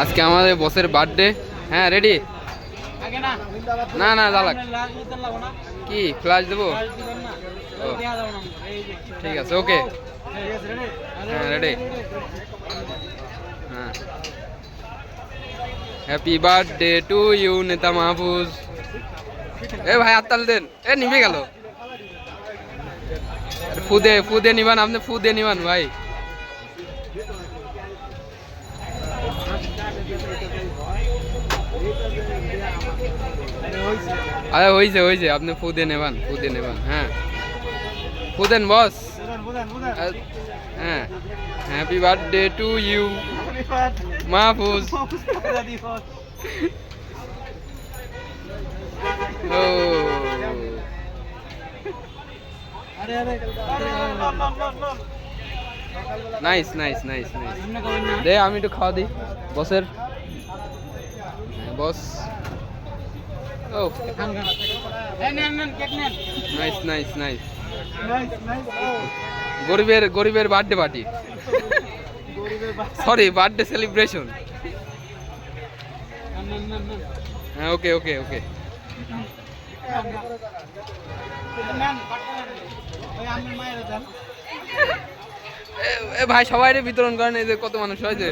আজকে আমাদের বসের বার্থডে। হ্যাঁ রেডি? না না দালাক কি ফ্লাশ দেবো? ঠিক আছে ওকে। হ্যাঁ রেডি। হ্যাঁ হ্যাপি বার্থডে টু ইউ নেতা মাহফুজ। এ ভাই আত্তাল দেন। এ নিভে গেল। ফুদে ফুদে নিবান, আপনি ফুদে নিবান ভাই। আরে হয়েছে হয়েছে, আপনি ফুদে নেবান ফুদে নেবান। হ্যাঁ ফুদেন বস। হ্যাঁ happy birthday to you Mahfuz. ও নাইস নাইস নাইস নাইস। দে আমি একটু খাওয়া দিই বসের। বস ও নাইস নাইস নাইস। গরিবের গরিবের birthday party, sorry birthday celebration. হ্যাঁ ওকে ওকে ওকে। এ ভাই সবাই বিতরণ করেন, এই যে কত মানুষ হয়েছে।